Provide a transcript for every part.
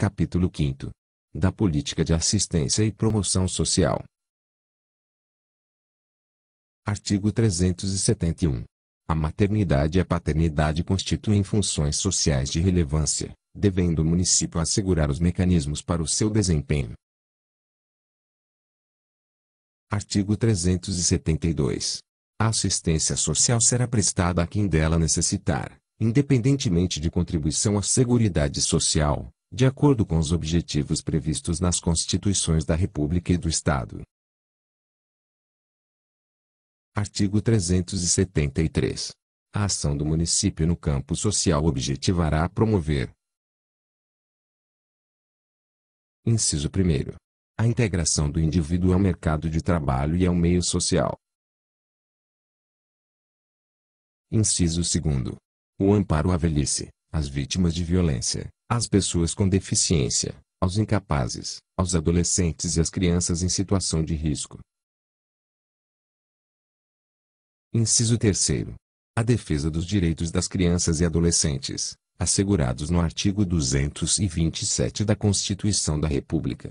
Capítulo 5. Da política de assistência e promoção social. Artigo 371. A maternidade e a paternidade constituem funções sociais de relevância, devendo o município assegurar os mecanismos para o seu desempenho. Artigo 372. A assistência social será prestada a quem dela necessitar, independentemente de contribuição à Seguridade Social, de acordo com os objetivos previstos nas Constituições da República e do Estado. Artigo 373. A ação do município no campo social objetivará promover. Inciso 1º. A integração do indivíduo ao mercado de trabalho e ao meio social. Inciso 2º. O amparo à velhice, às vítimas de violência, às pessoas com deficiência, aos incapazes, aos adolescentes e às crianças em situação de risco. Inciso 3º. A defesa dos direitos das crianças e adolescentes, assegurados no artigo 227 da Constituição da República.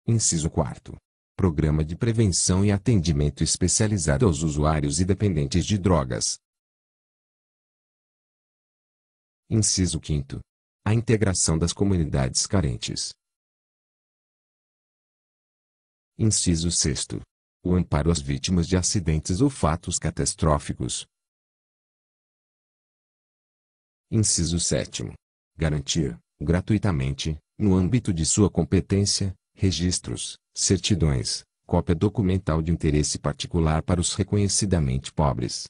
Inciso 4º. Programa de prevenção e atendimento especializado aos usuários e dependentes de drogas. Inciso 5º. A integração das comunidades carentes. Inciso 6º. O amparo às vítimas de acidentes ou fatos catastróficos. Inciso 7º. Garantir, gratuitamente, no âmbito de sua competência, registros, certidões, cópia documental de interesse particular para os reconhecidamente pobres.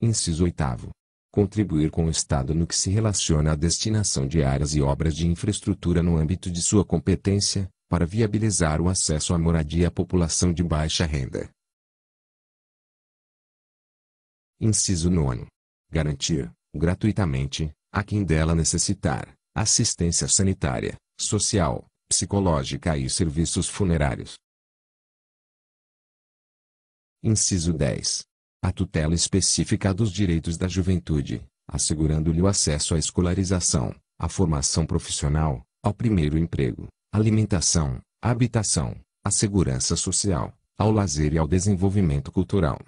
Inciso 8º. Contribuir com o Estado no que se relaciona à destinação de áreas e obras de infraestrutura no âmbito de sua competência, para viabilizar o acesso à moradia à população de baixa renda. Inciso 9º. Garantir, gratuitamente, a quem dela necessitar, assistência sanitária, social, psicológica e serviços funerários. Inciso 10. A tutela específica dos direitos da juventude, assegurando-lhe o acesso à escolarização, à formação profissional, ao primeiro emprego, alimentação, à habitação, à segurança social, ao lazer e ao desenvolvimento cultural.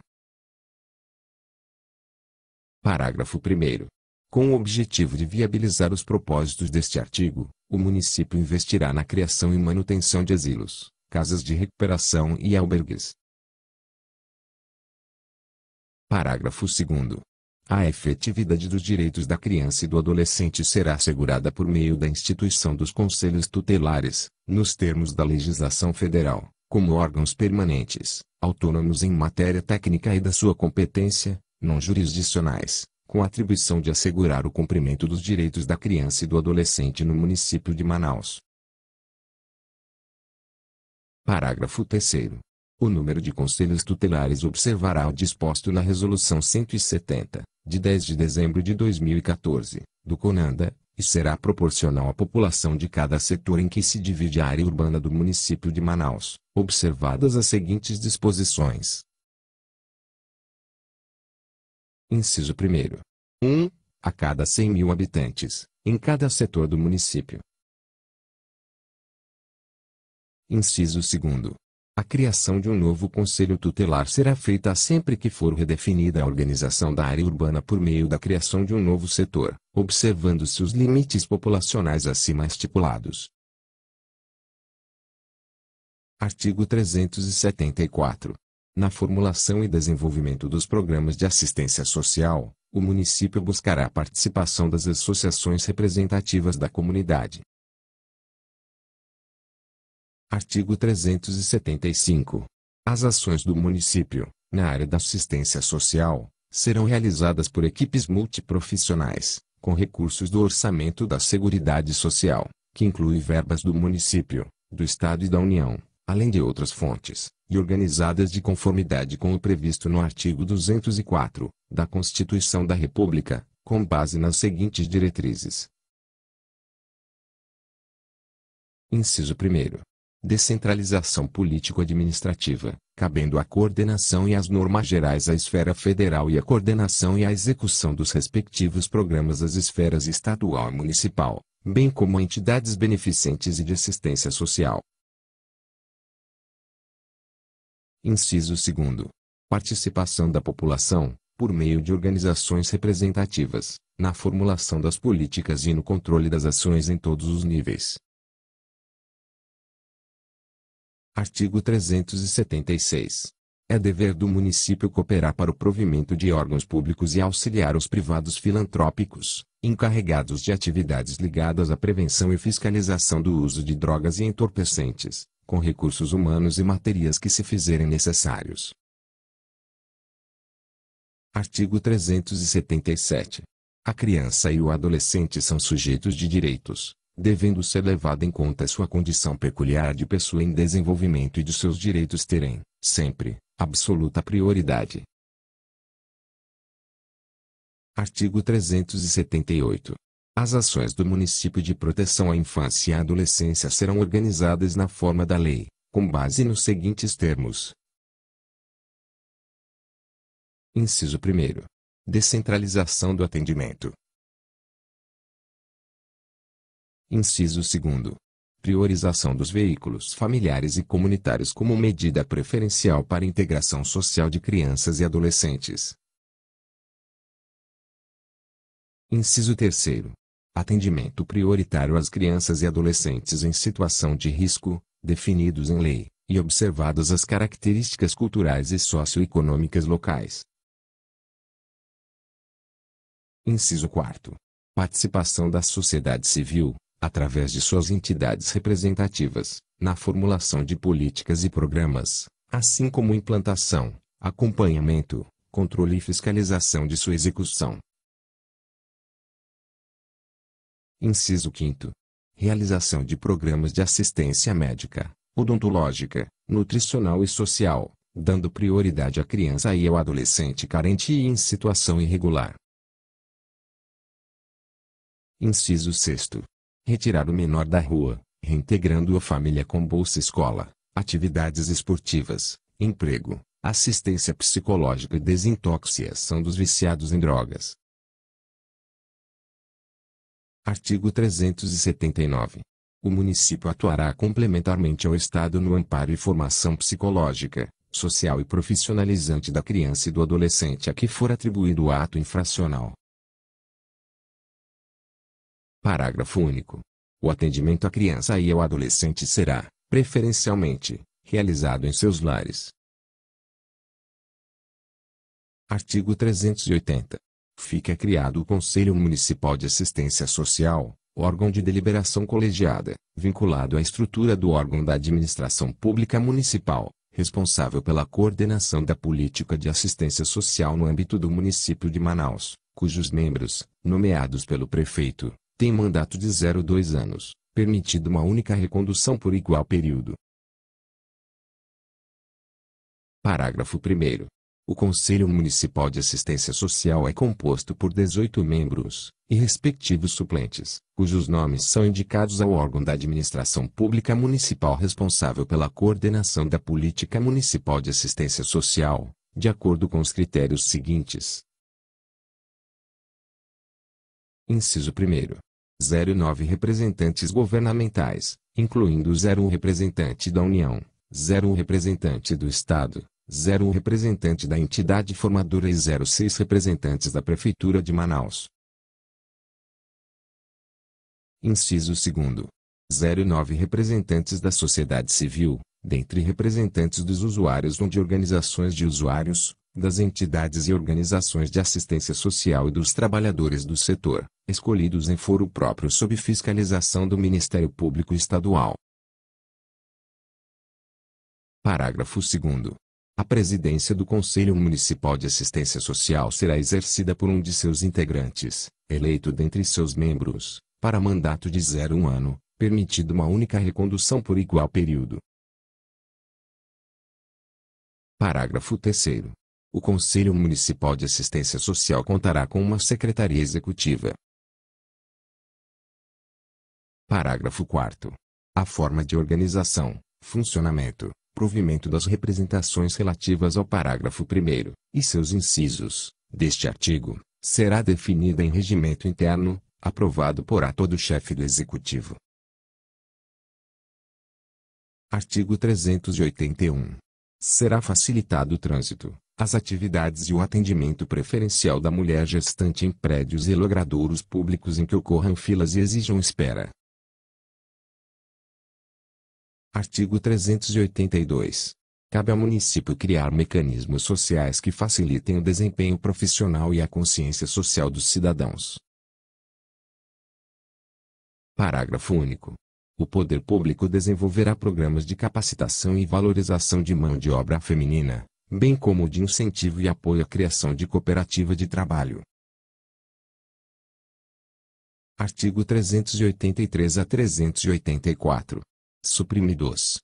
Parágrafo 1º. Com o objetivo de viabilizar os propósitos deste artigo, o município investirá na criação e manutenção de asilos, casas de recuperação e albergues. Parágrafo 2º. A efetividade dos direitos da criança e do adolescente será assegurada por meio da instituição dos conselhos tutelares, nos termos da legislação federal, como órgãos permanentes, autônomos em matéria técnica e da sua competência, não jurisdicionais, com a atribuição de assegurar o cumprimento dos direitos da criança e do adolescente no município de Manaus. Parágrafo 3º. O número de conselhos tutelares observará o disposto na Resolução 170, de 10 de dezembro de 2014, do CONANDA, e será proporcional à população de cada setor em que se divide a área urbana do município de Manaus, observadas as seguintes disposições. Inciso 1º. 1. A cada 100.000 habitantes, em cada setor do município. Inciso 2º. A criação de um novo conselho tutelar será feita sempre que for redefinida a organização da área urbana por meio da criação de um novo setor, observando-se os limites populacionais acima estipulados. Artigo 374. Na formulação e desenvolvimento dos programas de assistência social, o município buscará a participação das associações representativas da comunidade. Artigo 375. As ações do município, na área da assistência social, serão realizadas por equipes multiprofissionais, com recursos do orçamento da Seguridade Social, que inclui verbas do município, do Estado e da União, além de outras fontes, e organizadas de conformidade com o previsto no artigo 204, da Constituição da República, com base nas seguintes diretrizes. Inciso 1º. Descentralização político-administrativa, cabendo a coordenação e as normas gerais à esfera federal e a coordenação e a execução dos respectivos programas às esferas estadual e municipal, bem como a entidades beneficentes e de assistência social. Inciso 2º. Participação da população, por meio de organizações representativas, na formulação das políticas e no controle das ações em todos os níveis. Artigo 376. É dever do município cooperar para o provimento de órgãos públicos e auxiliar os privados filantrópicos, encarregados de atividades ligadas à prevenção e fiscalização do uso de drogas e entorpecentes, com recursos humanos e materiais que se fizerem necessários. Artigo 377. A criança e o adolescente são sujeitos de direitos, devendo ser levada em conta sua condição peculiar de pessoa em desenvolvimento e de seus direitos terem, sempre, absoluta prioridade. Artigo 378. As ações do município de proteção à infância e à adolescência serão organizadas na forma da lei, com base nos seguintes termos. Inciso 1º. Descentralização do atendimento. Inciso 2º. Priorização dos veículos familiares e comunitários como medida preferencial para a integração social de crianças e adolescentes. Inciso 3º. Atendimento prioritário às crianças e adolescentes em situação de risco, definidos em lei, e observadas as características culturais e socioeconômicas locais. Inciso 4º. Participação da sociedade civil, através de suas entidades representativas, na formulação de políticas e programas, assim como implantação, acompanhamento, controle e fiscalização de sua execução. Inciso 5º. Realização de programas de assistência médica, odontológica, nutricional e social, dando prioridade à criança e ao adolescente carente e em situação irregular. Inciso 6º. Retirar o menor da rua, reintegrando a família com bolsa escola, atividades esportivas, emprego, assistência psicológica e desintoxicação dos viciados em drogas. Artigo 379. O município atuará complementarmente ao Estado no amparo e formação psicológica, social e profissionalizante da criança e do adolescente a que for atribuído o ato infracional. Parágrafo único. O atendimento à criança e ao adolescente será, preferencialmente, realizado em seus lares. Artigo 380. Fica criado o Conselho Municipal de Assistência Social, órgão de deliberação colegiada, vinculado à estrutura do órgão da administração pública municipal, responsável pela coordenação da política de assistência social no âmbito do município de Manaus, cujos membros, nomeados pelo prefeito, têm mandato de 0 a 2 anos, permitido uma única recondução por igual período. Parágrafo 1º. O Conselho Municipal de Assistência Social é composto por 18 membros, e respectivos suplentes, cujos nomes são indicados ao órgão da administração pública municipal responsável pela coordenação da política municipal de assistência social, de acordo com os critérios seguintes. Inciso 1º. 09 representantes governamentais, incluindo 01 representante da União, 01 representante do Estado, 01 representante da entidade formadora e 06 representantes da Prefeitura de Manaus. Inciso 2º. 09 representantes da sociedade civil, dentre representantes dos usuários ou de organizações de usuários, das entidades e organizações de assistência social e dos trabalhadores do setor, escolhidos em foro próprio sob fiscalização do Ministério Público Estadual. Parágrafo 2º. A presidência do Conselho Municipal de Assistência Social será exercida por um de seus integrantes, eleito dentre seus membros, para mandato de 01 ano, permitido uma única recondução por igual período. Parágrafo 3º. O Conselho Municipal de Assistência Social contará com uma secretaria executiva. Parágrafo 4º. A forma de organização, funcionamento, provimento das representações relativas ao parágrafo 1º, e seus incisos, deste artigo, será definida em regimento interno, aprovado por ato do chefe do Executivo. Artigo 381. Será facilitado o trânsito, as atividades e o atendimento preferencial da mulher gestante em prédios e logradouros públicos em que ocorram filas e exijam espera. Artigo 382. Cabe ao município criar mecanismos sociais que facilitem o desempenho profissional e a consciência social dos cidadãos. Parágrafo único. O poder público desenvolverá programas de capacitação e valorização de mão de obra feminina, bem como de incentivo e apoio à criação de cooperativa de trabalho. Artigo 383 a 384. Suprimidos.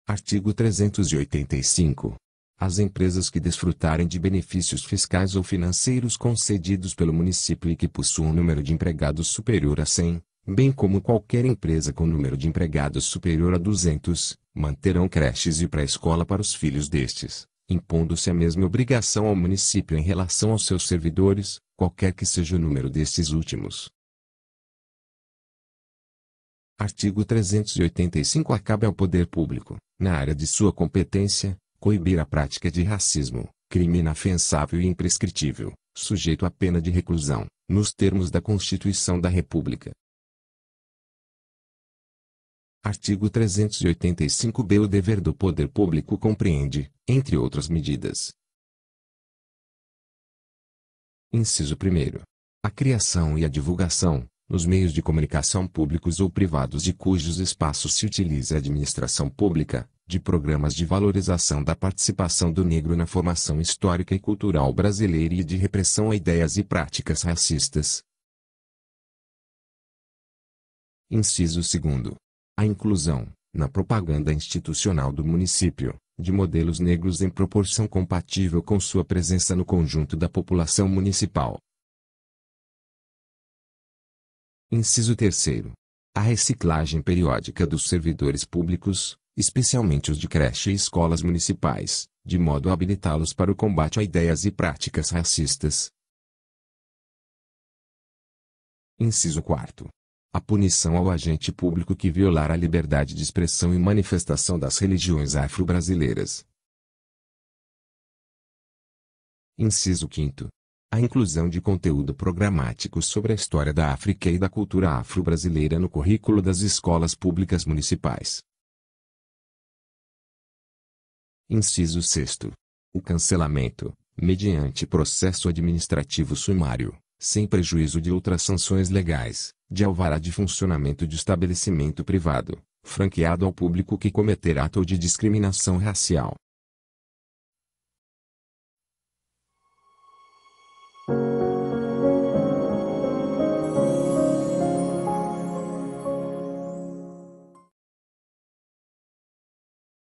Artigo 385. As empresas que desfrutarem de benefícios fiscais ou financeiros concedidos pelo município e que possuam número de empregados superior a 100, bem como qualquer empresa com número de empregados superior a 200, manterão creches e pré-escola para os filhos destes, impondo-se a mesma obrigação ao município em relação aos seus servidores, qualquer que seja o número destes últimos. Artigo 385. Cabe ao poder público, na área de sua competência, coibir a prática de racismo, crime inafiançável e imprescritível, sujeito à pena de reclusão, nos termos da Constituição da República. Artigo 385-B. O dever do poder público compreende, entre outras medidas: inciso 1º. A criação e a divulgação, nos meios de comunicação públicos ou privados de cujos espaços se utiliza a administração pública, de programas de valorização da participação do negro na formação histórica e cultural brasileira e de repressão a ideias e práticas racistas. Inciso 2º. A inclusão, na propaganda institucional do município, de modelos negros em proporção compatível com sua presença no conjunto da população municipal. Inciso 3º. A reciclagem periódica dos servidores públicos, especialmente os de creche e escolas municipais, de modo a habilitá-los para o combate a ideias e práticas racistas. Inciso 4º. A punição ao agente público que violar a liberdade de expressão e manifestação das religiões afro-brasileiras. Inciso 5º. A inclusão de conteúdo programático sobre a história da África e da cultura afro-brasileira no currículo das escolas públicas municipais. Inciso 6º. O cancelamento, mediante processo administrativo sumário, sem prejuízo de outras sanções legais, de alvará de funcionamento de estabelecimento privado, franqueado ao público que cometer ato de discriminação racial,